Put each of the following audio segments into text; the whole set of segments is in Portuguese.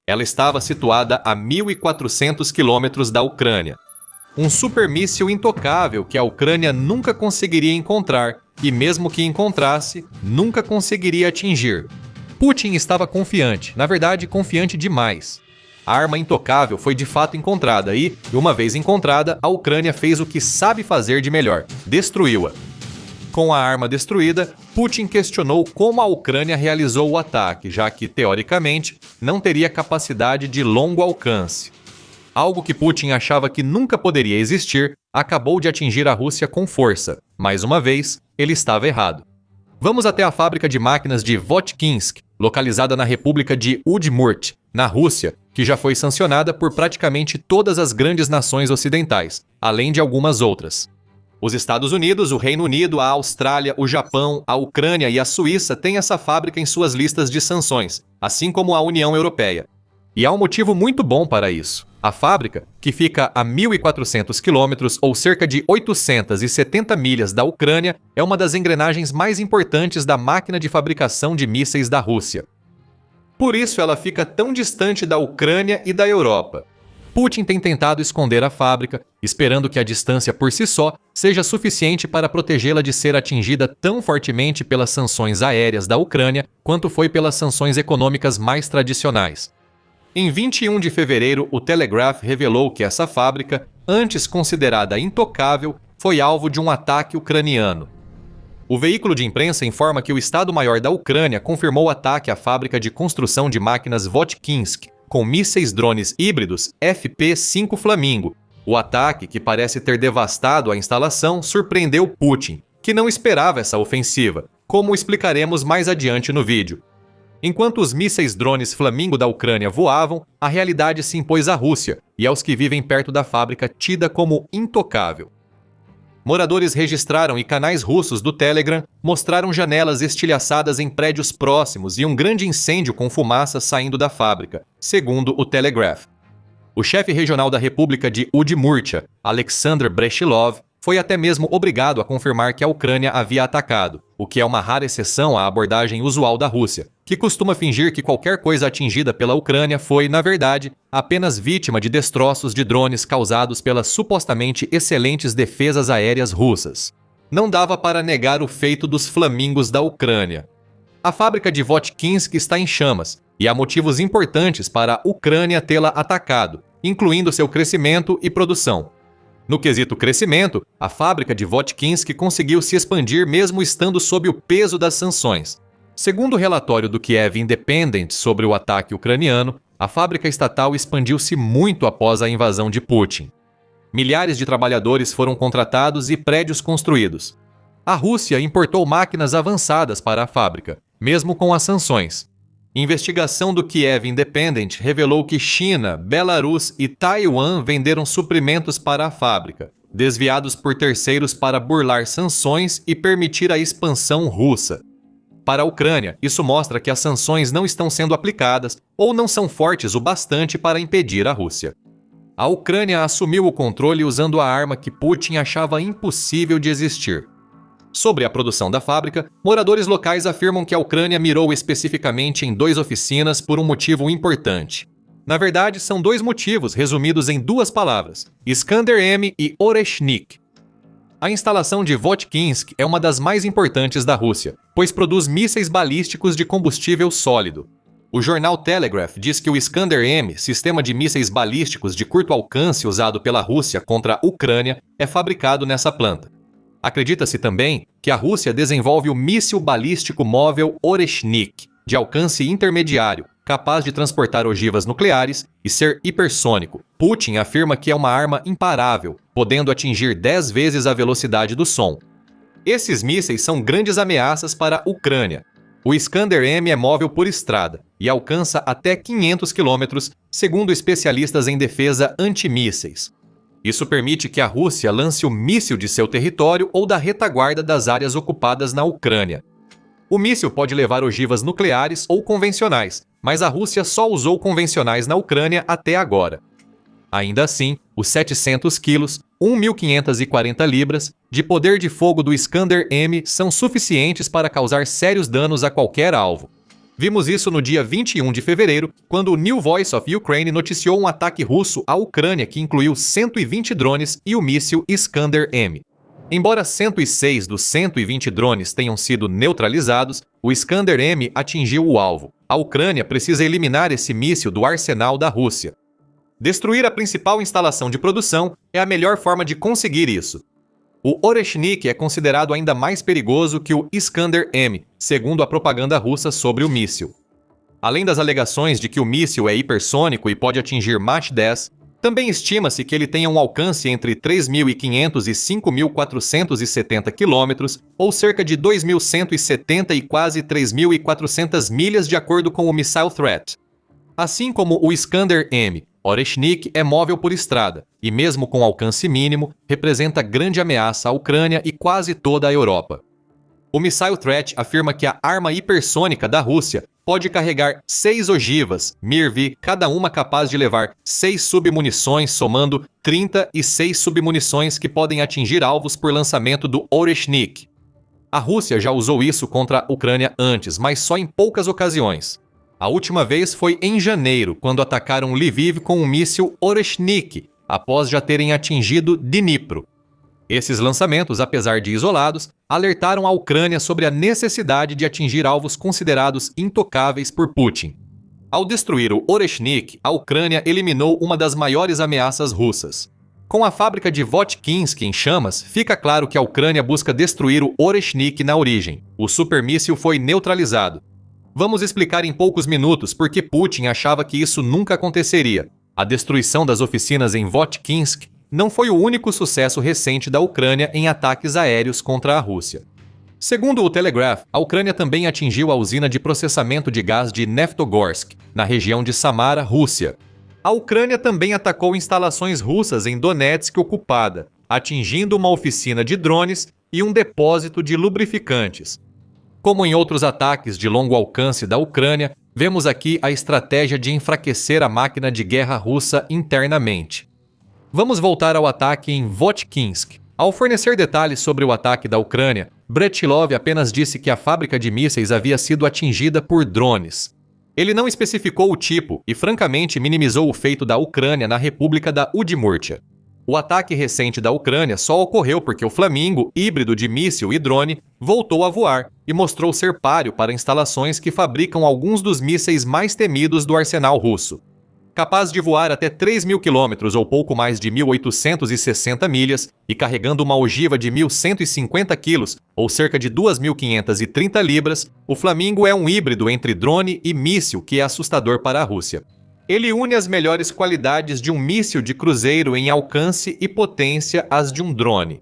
Ela estava situada a 1.400 quilômetros da Ucrânia. Um supermíssil intocável que a Ucrânia nunca conseguiria encontrar e, mesmo que encontrasse, nunca conseguiria atingir. Putin estava confiante, na verdade, confiante demais. A arma intocável foi de fato encontrada e, uma vez encontrada, a Ucrânia fez o que sabe fazer de melhor: destruiu-a. Com a arma destruída, Putin questionou como a Ucrânia realizou o ataque, já que, teoricamente, não teria capacidade de longo alcance. Algo que Putin achava que nunca poderia existir, acabou de atingir a Rússia com força. Mais uma vez, ele estava errado. Vamos até a fábrica de máquinas de Votkinsk, localizada na República de Udmurt, na Rússia, que já foi sancionada por praticamente todas as grandes nações ocidentais, além de algumas outras. Os Estados Unidos, o Reino Unido, a Austrália, o Japão, a Ucrânia e a Suíça têm essa fábrica em suas listas de sanções, assim como a União Europeia. E há um motivo muito bom para isso. A fábrica, que fica a 1.400 quilômetros ou cerca de 870 milhas da Ucrânia, é uma das engrenagens mais importantes da máquina de fabricação de mísseis da Rússia. Por isso ela fica tão distante da Ucrânia e da Europa. Putin tem tentado esconder a fábrica, esperando que a distância por si só seja suficiente para protegê-la de ser atingida tão fortemente pelas sanções aéreas da Ucrânia quanto foi pelas sanções econômicas mais tradicionais. Em 21 de fevereiro, o Telegraph revelou que essa fábrica, antes considerada intocável, foi alvo de um ataque ucraniano. O veículo de imprensa informa que o Estado-Maior da Ucrânia confirmou o ataque à fábrica de construção de máquinas Votkinsk, com mísseis drones híbridos FP-5 Flamingo. O ataque, que parece ter devastado a instalação, surpreendeu Putin, que não esperava essa ofensiva, como explicaremos mais adiante no vídeo. Enquanto os mísseis drones Flamingo da Ucrânia voavam, a realidade se impôs à Rússia e aos que vivem perto da fábrica tida como intocável. Moradores registraram e canais russos do Telegram mostraram janelas estilhaçadas em prédios próximos e um grande incêndio com fumaça saindo da fábrica, segundo o Telegraph. O chefe regional da República de Udmurtia, Alexander Breshilov, foi até mesmo obrigado a confirmar que a Ucrânia havia atacado, o que é uma rara exceção à abordagem usual da Rússia, que costuma fingir que qualquer coisa atingida pela Ucrânia foi, na verdade, apenas vítima de destroços de drones causados pelas supostamente excelentes defesas aéreas russas. Não dava para negar o feito dos flamingos da Ucrânia. A fábrica de Votkinsk está em chamas, e há motivos importantes para a Ucrânia tê-la atacado, incluindo seu crescimento e produção. No quesito crescimento, a fábrica de Votkinsk conseguiu se expandir mesmo estando sob o peso das sanções. Segundo o relatório do Kiev Independent sobre o ataque ucraniano, a fábrica estatal expandiu-se muito após a invasão de Putin. Milhares de trabalhadores foram contratados e prédios construídos. A Rússia importou máquinas avançadas para a fábrica, mesmo com as sanções. Investigação do Kiev Independent revelou que China, Belarus e Taiwan venderam suprimentos para a fábrica, desviados por terceiros para burlar sanções e permitir a expansão russa. Para a Ucrânia, isso mostra que as sanções não estão sendo aplicadas ou não são fortes o bastante para impedir a Rússia. A Ucrânia assumiu o controle usando a arma que Putin achava impossível de existir. Sobre a produção da fábrica, moradores locais afirmam que a Ucrânia mirou especificamente em 2 oficinas por um motivo importante. Na verdade, são 2 motivos resumidos em 2 palavras: Iskander-M e Oreshnik. A instalação de Votkinsk é uma das mais importantes da Rússia, pois produz mísseis balísticos de combustível sólido. O jornal Telegraph diz que o Iskander-M, sistema de mísseis balísticos de curto alcance usado pela Rússia contra a Ucrânia, é fabricado nessa planta. Acredita-se também que a Rússia desenvolve o míssil balístico móvel Oreshnik, de alcance intermediário, capaz de transportar ogivas nucleares e ser hipersônico. Putin afirma que é uma arma imparável, podendo atingir 10 vezes a velocidade do som. Esses mísseis são grandes ameaças para a Ucrânia. O Iskander-M é móvel por estrada e alcança até 500 km, segundo especialistas em defesa antimísseis. Isso permite que a Rússia lance o míssil de seu território ou da retaguarda das áreas ocupadas na Ucrânia. O míssil pode levar ogivas nucleares ou convencionais, mas a Rússia só usou convencionais na Ucrânia até agora. Ainda assim, os 700 quilos, 1.540 libras, de poder de fogo do Iskander-M são suficientes para causar sérios danos a qualquer alvo. Vimos isso no dia 21 de fevereiro, quando o New Voice of Ukraine noticiou um ataque russo à Ucrânia que incluiu 120 drones e o míssil Iskander-M. Embora 106 dos 120 drones tenham sido neutralizados, o Iskander-M atingiu o alvo. A Ucrânia precisa eliminar esse míssil do arsenal da Rússia. Destruir a principal instalação de produção é a melhor forma de conseguir isso. O Oreshnik é considerado ainda mais perigoso que o Iskander-M, segundo a propaganda russa sobre o míssil. Além das alegações de que o míssil é hipersônico e pode atingir Mach 10, também estima-se que ele tenha um alcance entre 3.500 e 5.470 quilômetros, ou cerca de 2.170 e quase 3.400 milhas de acordo com o Missile Threat. Assim como o Iskander-M, Oreshnik é móvel por estrada e, mesmo com alcance mínimo, representa grande ameaça à Ucrânia e quase toda a Europa. O Missile Threat afirma que a arma hipersônica da Rússia pode carregar 6 ogivas, MIRV, cada uma capaz de levar 6 submunições, somando 36 submunições que podem atingir alvos por lançamento do Oreshnik. A Rússia já usou isso contra a Ucrânia antes, mas só em poucas ocasiões. A última vez foi em janeiro, quando atacaram Lviv com o míssil Oreshnik, após já terem atingido Dnipro. Esses lançamentos, apesar de isolados, alertaram a Ucrânia sobre a necessidade de atingir alvos considerados intocáveis por Putin. Ao destruir o Oreshnik, a Ucrânia eliminou uma das maiores ameaças russas. Com a fábrica de Votkinsk em chamas, fica claro que a Ucrânia busca destruir o Oreshnik na origem. O supermíssil foi neutralizado. Vamos explicar em poucos minutos por que Putin achava que isso nunca aconteceria. A destruição das oficinas em Votkinsk não foi o único sucesso recente da Ucrânia em ataques aéreos contra a Rússia. Segundo o Telegraph, a Ucrânia também atingiu a usina de processamento de gás de Neftogorsk, na região de Samara, Rússia. A Ucrânia também atacou instalações russas em Donetsk ocupada, atingindo uma oficina de drones e um depósito de lubrificantes. Como em outros ataques de longo alcance da Ucrânia, vemos aqui a estratégia de enfraquecer a máquina de guerra russa internamente. Vamos voltar ao ataque em Votkinsk. Ao fornecer detalhes sobre o ataque da Ucrânia, Bretilov apenas disse que a fábrica de mísseis havia sido atingida por drones. Ele não especificou o tipo e, francamente, minimizou o feito da Ucrânia na República da Udmurtia. O ataque recente da Ucrânia só ocorreu porque o Flamingo, híbrido de míssil e drone, voltou a voar e mostrou ser páreo para instalações que fabricam alguns dos mísseis mais temidos do arsenal russo. Capaz de voar até 3.000 quilômetros ou pouco mais de 1.860 milhas e carregando uma ogiva de 1.150 quilos ou cerca de 2.530 libras, o Flamingo é um híbrido entre drone e míssil que é assustador para a Rússia. Ele une as melhores qualidades de um míssil de cruzeiro em alcance e potência às de um drone.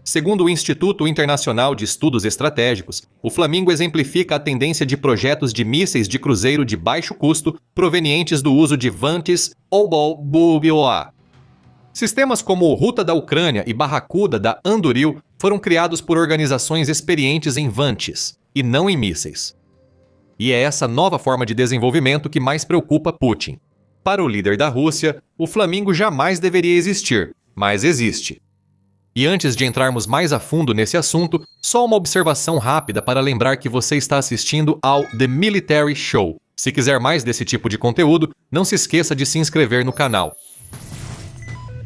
Segundo o Instituto Internacional de Estudos Estratégicos, o Flamingo exemplifica a tendência de projetos de mísseis de cruzeiro de baixo custo provenientes do uso de Vantis ou BOA. Sistemas como o Ruta da Ucrânia e Barracuda da Anduril foram criados por organizações experientes em Vantis, e não em mísseis. E é essa nova forma de desenvolvimento que mais preocupa Putin. Para o líder da Rússia, o Flamingo jamais deveria existir, mas existe. E antes de entrarmos mais a fundo nesse assunto, só uma observação rápida para lembrar que você está assistindo ao The Military Show. Se quiser mais desse tipo de conteúdo, não se esqueça de se inscrever no canal.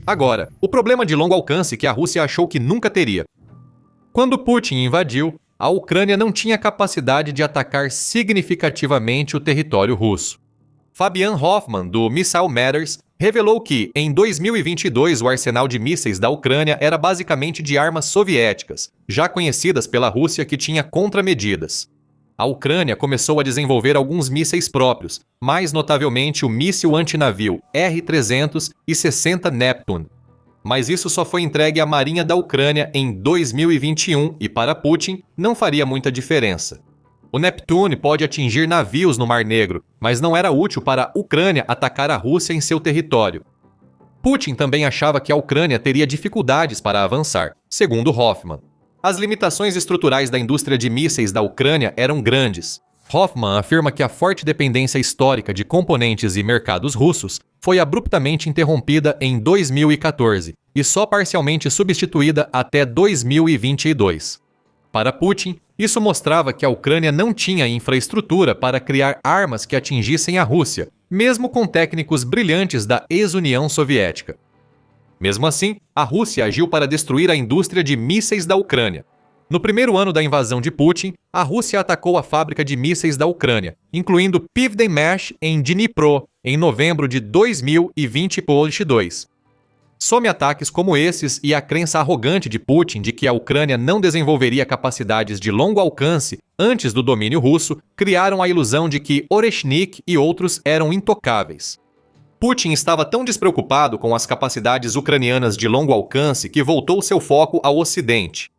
Agora, o problema de longo alcance que a Rússia achou que nunca teria. Quando Putin invadiu, a Ucrânia não tinha capacidade de atacar significativamente o território russo. Fabian Hoffman, do Missile Matters, revelou que, em 2022, o arsenal de mísseis da Ucrânia era basicamente de armas soviéticas, já conhecidas pela Rússia que tinha contramedidas. A Ucrânia começou a desenvolver alguns mísseis próprios, mais notavelmente o míssil antinavio R-300 e 60 Neptune. Mas isso só foi entregue à Marinha da Ucrânia em 2021 e, para Putin, não faria muita diferença. O Neptune pode atingir navios no Mar Negro, mas não era útil para a Ucrânia atacar a Rússia em seu território. Putin também achava que a Ucrânia teria dificuldades para avançar, segundo Hoffman. As limitações estruturais da indústria de mísseis da Ucrânia eram grandes. Hoffman afirma que a forte dependência histórica de componentes e mercados russos foi abruptamente interrompida em 2014 e só parcialmente substituída até 2022. Para Putin, Isso mostrava que a Ucrânia não tinha infraestrutura para criar armas que atingissem a Rússia, mesmo com técnicos brilhantes da ex-União Soviética. Mesmo assim, a Rússia agiu para destruir a indústria de mísseis da Ucrânia. No primeiro ano da invasão de Putin, a Rússia atacou a fábrica de mísseis da Ucrânia, incluindo Pivdenmash em Dnipro, em novembro de 2022. Some ataques como esses e a crença arrogante de Putin de que a Ucrânia não desenvolveria capacidades de longo alcance antes do domínio russo, criaram a ilusão de que Oreshnik e outros eram intocáveis. Putin estava tão despreocupado com as capacidades ucranianas de longo alcance que voltou seu foco ao Ocidente.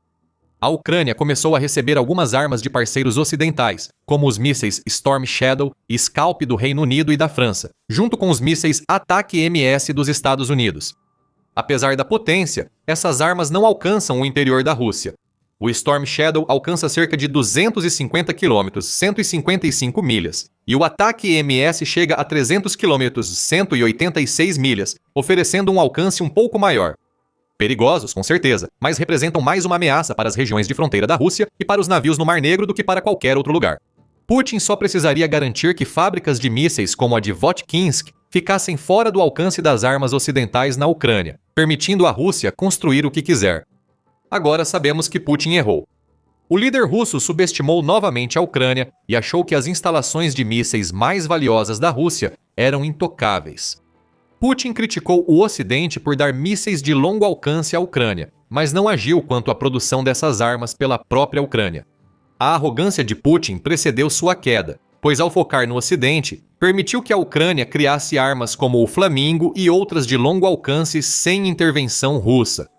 A Ucrânia começou a receber algumas armas de parceiros ocidentais, como os mísseis Storm Shadow e Scalp do Reino Unido e da França, junto com os mísseis Attack-MS dos Estados Unidos. Apesar da potência, essas armas não alcançam o interior da Rússia. O Storm Shadow alcança cerca de 250 km, 155 milhas, e o Attack-MS chega a 300 km, 186 milhas, oferecendo um alcance um pouco maior. Perigosos, com certeza, mas representam mais uma ameaça para as regiões de fronteira da Rússia e para os navios no Mar Negro do que para qualquer outro lugar. Putin só precisaria garantir que fábricas de mísseis como a de Votkinsk ficassem fora do alcance das armas ocidentais na Ucrânia, permitindo à Rússia construir o que quiser. Agora sabemos que Putin errou. O líder russo subestimou novamente a Ucrânia e achou que as instalações de mísseis mais valiosas da Rússia eram intocáveis. Putin criticou o Ocidente por dar mísseis de longo alcance à Ucrânia, mas não agiu quanto à produção dessas armas pela própria Ucrânia. A arrogância de Putin precedeu sua queda, pois ao focar no Ocidente, permitiu que a Ucrânia criasse armas como o Flamingo e outras de longo alcance sem intervenção russa.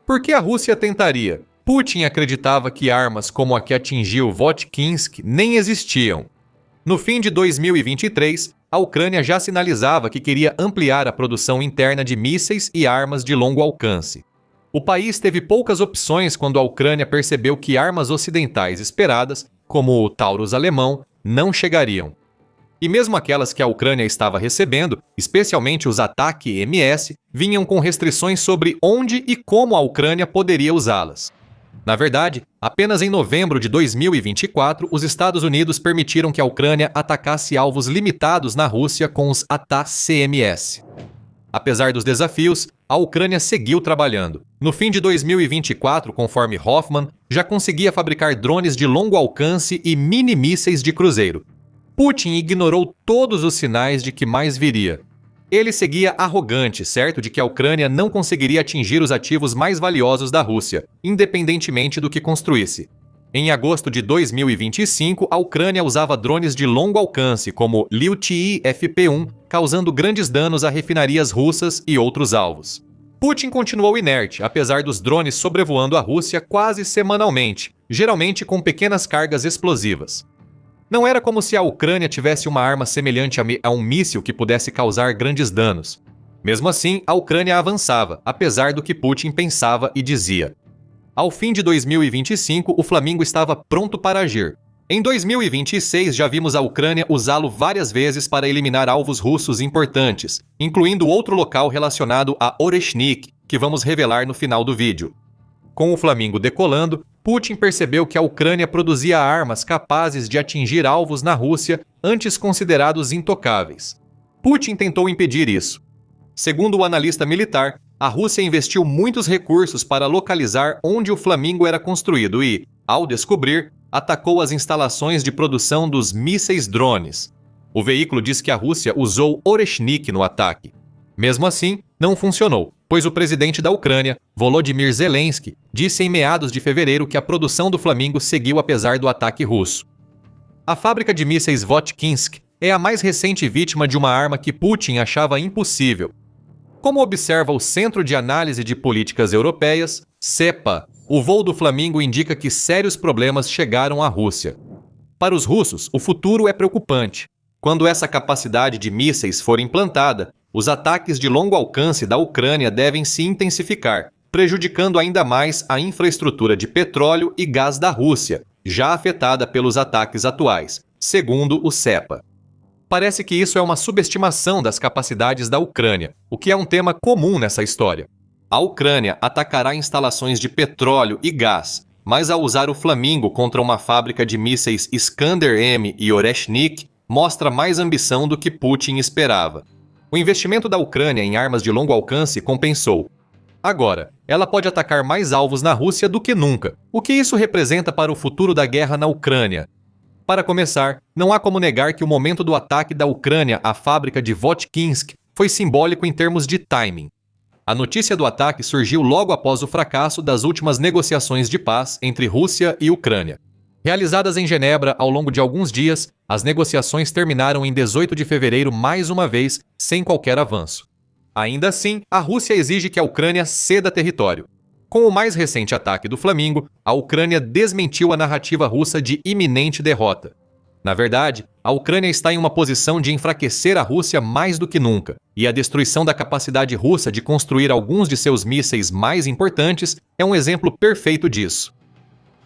Por que a Rússia tentaria? Putin acreditava que armas como a que atingiu Votkinsk nem existiam. No fim de 2023, a Ucrânia já sinalizava que queria ampliar a produção interna de mísseis e armas de longo alcance. O país teve poucas opções quando a Ucrânia percebeu que armas ocidentais esperadas, como o Taurus alemão, não chegariam. E mesmo aquelas que a Ucrânia estava recebendo, especialmente os Attack-MS, vinham com restrições sobre onde e como a Ucrânia poderia usá-las. Na verdade, apenas em novembro de 2024, os Estados Unidos permitiram que a Ucrânia atacasse alvos limitados na Rússia com os Attack-CMS. Apesar dos desafios, a Ucrânia seguiu trabalhando. No fim de 2024, conforme Hoffman, já conseguia fabricar drones de longo alcance e mini-mísseis de cruzeiro. Putin ignorou todos os sinais de que mais viria. Ele seguia arrogante, certo de que a Ucrânia não conseguiria atingir os ativos mais valiosos da Rússia, independentemente do que construísse. Em agosto de 2025, a Ucrânia usava drones de longo alcance, como Lyutii FP-1, causando grandes danos a refinarias russas e outros alvos. Putin continuou inerte, apesar dos drones sobrevoando a Rússia quase semanalmente, geralmente com pequenas cargas explosivas. Não era como se a Ucrânia tivesse uma arma semelhante a um míssil que pudesse causar grandes danos. Mesmo assim, a Ucrânia avançava, apesar do que Putin pensava e dizia. Ao fim de 2025, o Flamingo estava pronto para agir. Em 2026, já vimos a Ucrânia usá-lo várias vezes para eliminar alvos russos importantes, incluindo outro local relacionado a Oreshnik, que vamos revelar no final do vídeo. Com o Flamingo decolando, Putin percebeu que a Ucrânia produzia armas capazes de atingir alvos na Rússia antes considerados intocáveis. Putin tentou impedir isso. Segundo o analista militar, a Rússia investiu muitos recursos para localizar onde o Flamingo era construído e, ao descobrir, atacou as instalações de produção dos mísseis drones. O veículo diz que a Rússia usou Oreshnik no ataque. Mesmo assim, não funcionou, pois o presidente da Ucrânia, Volodymyr Zelensky, disse em meados de fevereiro que a produção do Flamingo seguiu apesar do ataque russo. A fábrica de mísseis Votkinsk é a mais recente vítima de uma arma que Putin achava impossível. Como observa o Centro de Análise de Políticas Europeias, CEPA, o voo do Flamingo indica que sérios problemas chegaram à Rússia. Para os russos, o futuro é preocupante. Quando essa capacidade de mísseis for implantada, os ataques de longo alcance da Ucrânia devem se intensificar, prejudicando ainda mais a infraestrutura de petróleo e gás da Rússia, já afetada pelos ataques atuais, segundo o CEPA. Parece que isso é uma subestimação das capacidades da Ucrânia, o que é um tema comum nessa história. A Ucrânia atacará instalações de petróleo e gás, mas ao usar o Flamingo contra uma fábrica de mísseis Iskander-M e Oreshnik, mostra mais ambição do que Putin esperava. O investimento da Ucrânia em armas de longo alcance compensou. Agora, ela pode atacar mais alvos na Rússia do que nunca. O que isso representa para o futuro da guerra na Ucrânia? Para começar, não há como negar que o momento do ataque da Ucrânia à fábrica de Votkinsk foi simbólico em termos de timing. A notícia do ataque surgiu logo após o fracasso das últimas negociações de paz entre Rússia e Ucrânia. Realizadas em Genebra ao longo de alguns dias, as negociações terminaram em 18 de fevereiro mais uma vez, sem qualquer avanço. Ainda assim, a Rússia exige que a Ucrânia ceda território. Com o mais recente ataque do Flamingo, a Ucrânia desmentiu a narrativa russa de iminente derrota. Na verdade, a Ucrânia está em uma posição de enfraquecer a Rússia mais do que nunca, e a destruição da capacidade russa de construir alguns de seus mísseis mais importantes é um exemplo perfeito disso.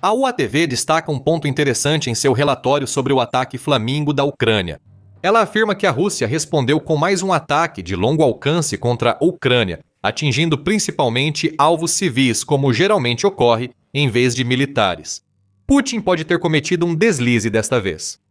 A UATV destaca um ponto interessante em seu relatório sobre o ataque Flamingo da Ucrânia. Ela afirma que a Rússia respondeu com mais um ataque de longo alcance contra a Ucrânia, atingindo principalmente alvos civis, como geralmente ocorre, em vez de militares. Putin pode ter cometido um deslize desta vez.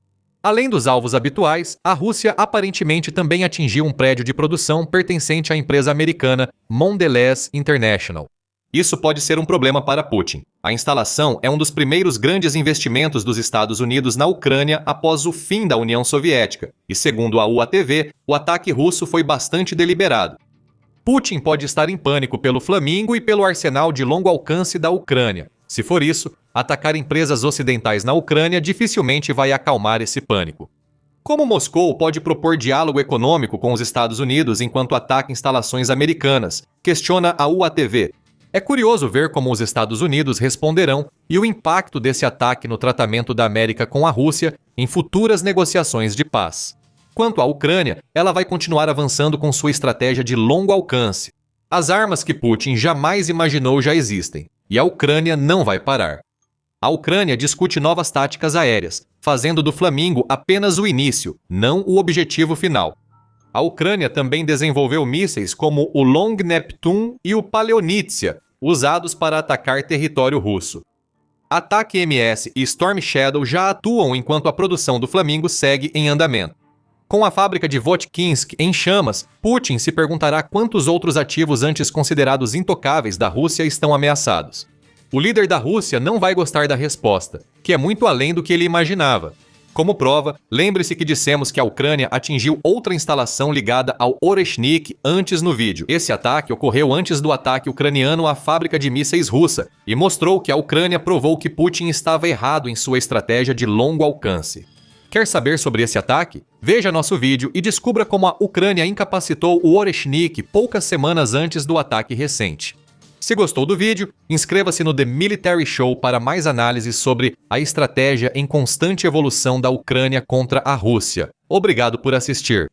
Além dos alvos habituais, a Rússia aparentemente também atingiu um prédio de produção pertencente à empresa americana Mondelez International. Isso pode ser um problema para Putin. A instalação é um dos primeiros grandes investimentos dos Estados Unidos na Ucrânia após o fim da União Soviética, e segundo a UATV, o ataque russo foi bastante deliberado. Putin pode estar em pânico pelo Flamingo e pelo arsenal de longo alcance da Ucrânia. Se for isso, atacar empresas ocidentais na Ucrânia dificilmente vai acalmar esse pânico. Como Moscou pode propor diálogo econômico com os Estados Unidos enquanto ataca instalações americanas? Questiona a UATV. É curioso ver como os Estados Unidos responderão e o impacto desse ataque no tratamento da América com a Rússia em futuras negociações de paz. Quanto à Ucrânia, ela vai continuar avançando com sua estratégia de longo alcance. As armas que Putin jamais imaginou já existem, e a Ucrânia não vai parar. A Ucrânia discute novas táticas aéreas, fazendo do Flamingo apenas o início, não o objetivo final. A Ucrânia também desenvolveu mísseis como o Long Neptune e o Paleonitsia, usados para atacar território russo. Ataque MS e Storm Shadow já atuam enquanto a produção do Flamingo segue em andamento. Com a fábrica de Votkinsk em chamas, Putin se perguntará quantos outros ativos antes considerados intocáveis da Rússia estão ameaçados. O líder da Rússia não vai gostar da resposta, que é muito além do que ele imaginava. Como prova, lembre-se que dissemos que a Ucrânia atingiu outra instalação ligada ao Oreshnik antes no vídeo. Esse ataque ocorreu antes do ataque ucraniano à fábrica de mísseis russa e mostrou que a Ucrânia provou que Putin estava errado em sua estratégia de longo alcance. Quer saber sobre esse ataque? Veja nosso vídeo e descubra como a Ucrânia incapacitou o Oreshnik poucas semanas antes do ataque recente. Se gostou do vídeo, inscreva-se no The Military Show para mais análises sobre a estratégia em constante evolução da Ucrânia contra a Rússia. Obrigado por assistir.